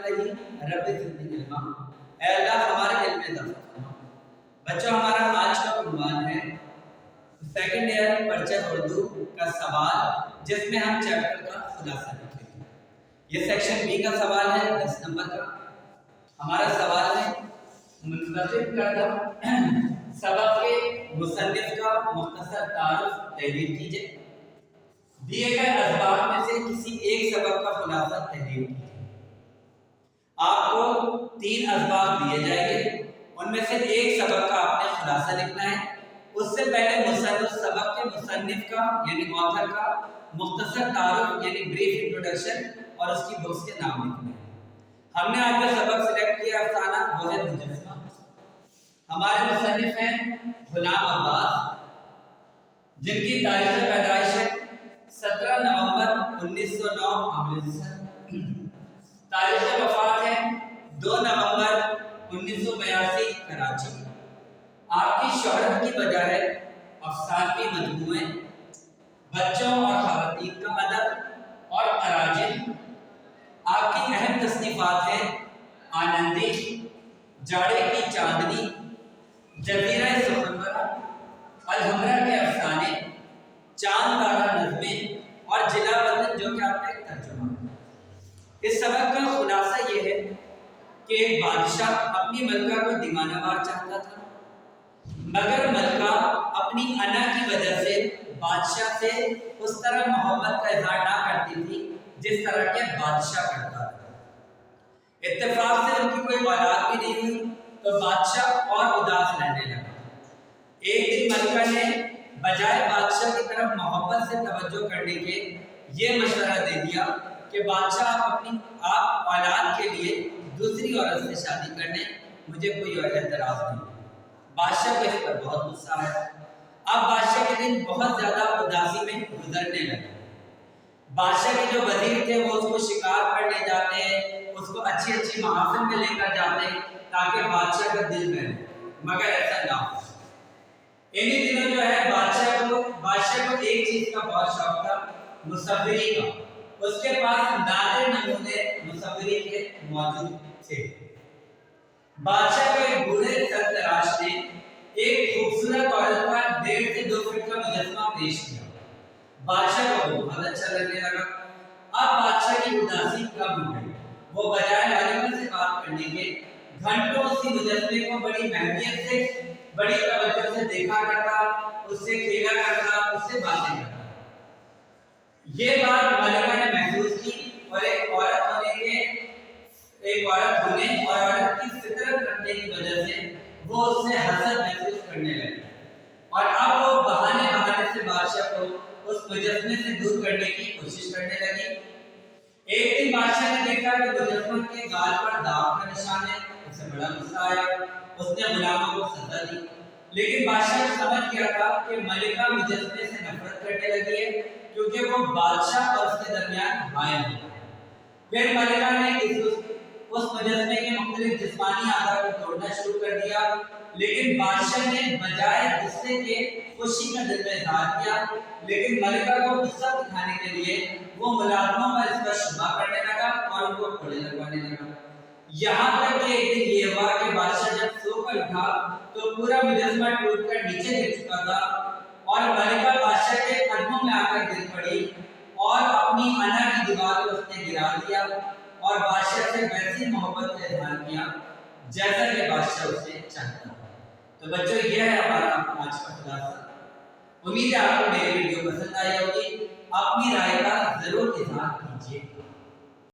علیہ رب زدنی علما، اے اللہ ہمارے علم میں اضافہ فرما۔ بچوں ہمارا آج کا عنوان ہے سیکنڈ ایئر پرچہ اردو کا سوال، جس میں ہم چیپٹر کا خلاصہ لکھیں گے۔ یہ سیکشن بی کا سوال ہے 10 نمبر کا۔ ہمارا سوال ہے منتخب کردہ سبق کے مصنف کا مختصر تعارف تحریر کیجیے۔ دیے گئے اسباب میں سے کسی ایک سبق کا خلاصہ تحریر کیجیے۔ آپ کو 3 اسباب دیے جائیں گے، ان میں سے ایک سبق کا آپ نے خلاصہ لکھنا ہے۔ اس سے پہلے مصنف سبق کے مصنف کا یعنی آتھر کا مختصر تعارف یعنی بریف انٹروڈکشن اور اس کی بکس کے نام لکھنے ہیں۔ ہم نے آج کا سبق سلیکٹ کیا افسانہ، وہ ہے مجسمہ۔ ہمارے مصنف ہیں غلام عباس، جن کی تاریخ پیدائش ہے 17 نومبر 1909 امرتسر، تاریخ وفات ہے 2 نومبر 1982 کراچی۔ آپ کی شہرت کی وجہ ہے افسانوی مجموعے، بچوں اور خواتین کا ادب اور اراجل۔ آپ کی اہم تصنیفات ہیں آنندی، جاڑے کی چاندنی، جزیرہ سخنورہ، الحمرا کے افسانے، چاند تارا نظمیں اور جلا وطن، جو کہ آپ کا ایک ترجمہ ہے۔ اس سبق کا خلاصہ یہ ہے کہ ایک بادشاہ اپنی ملکہ کو دیوانہ وار چاہتا تھا، مگر ملکہ اپنی انا کی وجہ سے بادشاہ سے اس طرح محبت کا اظہار نہ کرتی تھی جس طرح کے بادشاہ کرتا تھا۔ اتفاق سے ان کی کوئی اولاد بھی نہیں ہوئی تو بادشاہ اور اداس رہنے لگا۔ ایک دن ملکہ نے بجائے بادشاہ کی طرف محبت سے توجہ کرنے کے یہ مشورہ دے دیا کہ بادشاہ آپ اولاد کے لیے دوسری عورت سے شادی کرنے، مجھے کوئی اعتراض نہیں۔ بادشاہ کو اس پر بہت غصہ آیا۔ اب بادشاہ کے دن بہت زیادہ اداسی میں گزرنے لگے۔ بادشاہ کے جو وزیر تھے وہ اس کو شکار پر لے جاتے ہیں، اس کو اچھی اچھی محافل میں لے کر جاتے ہیں تاکہ بادشاہ کا دل بہلے، مگر ایسا نہ ہو۔ انہی دنوں جو ہے بادشاہ کو ایک چیز کا بہت شوق تھا، مصوری کا۔ اس کے پاس نادر نمونے مصوری کے موجود تھے۔ بادشاہ کے ایک بوڑھے سرتراش نے ایک خوبصورت عورت کا 1.5 سے 2 فٹ کا مجسمہ پیش کیا۔ بادشاہ کو بہت اچھا لگنے لگا۔ اب بادشاہ کی اداسی کم ہو گئی۔ وہ بجائے ملکہ سے بات کرنے کے گھنٹوں اسی مجسمے کو بڑی اہمیت سے، بڑی توجہ سے دیکھا کرتا، اس سے کھیلا کرتا، اس سے باتیں کرتا۔ یہ بات ملکہ نے محسوس کی اور ایک عورت ہونے اور عورت کی فطرت رکھنے کی وجہ سے وہ اس سے حسد محسوس کرنے لگی، اور اب وہ بہانے سے بادشاہ کو اس مجسمے سے دور کرنے کی کوشش کرنے لگی۔ ایک دن بادشاہ نے دیکھا کہ مجسمے کے گال پر داغ کا نشان ہے، اسے بڑا غصہ آیا۔ اس نے غلاموں کو سزا دی، لیکن بادشاہ نے سمجھ گیا تھا کہ ملکہ مجسمے سے نفرت کرنے لگی ہے کیونکہ وہ بادشاہ اور اس کے درمیان حائل ہے۔ پھر ملکہ نے اس مجسمے کے مختلف جسمانی اعضاء کو توڑنا شروع کر دیا، لیکن بادشاہ نے بجائے غصے کے خوشی کا دل میں اظہار کیا۔ لیکن ملکہ کو غصہ دکھانے کے لیے وہ ملازموں پر اس کا شبہ کرنے لگا اور ان کو کوڑے لگوانے لگا۔ یہاں تک کہ ایک دن یہ ہوا کہ بادشاہ جب سو کر اٹھا تو پورا مجسمہ ٹوٹ کر نیچے گر چکا تھا، اور ملکہ بادشاہ کے قدموں میں آ کر گر پڑی اور اپنی انا کی دیوار کو اس نے گرا دیا اور بادشاہ سے ویسی محبت کا اظہار کیا جیسا کہ بادشاہ اسے چاہتا تھا۔ تو بچوں یہ ہے ہمارا آج کا خلاصہ۔ امید ہے آپ کو میری ویڈیو پسند آئی ہوگی۔ اپنی رائے کا ضرور اظہار کیجیے۔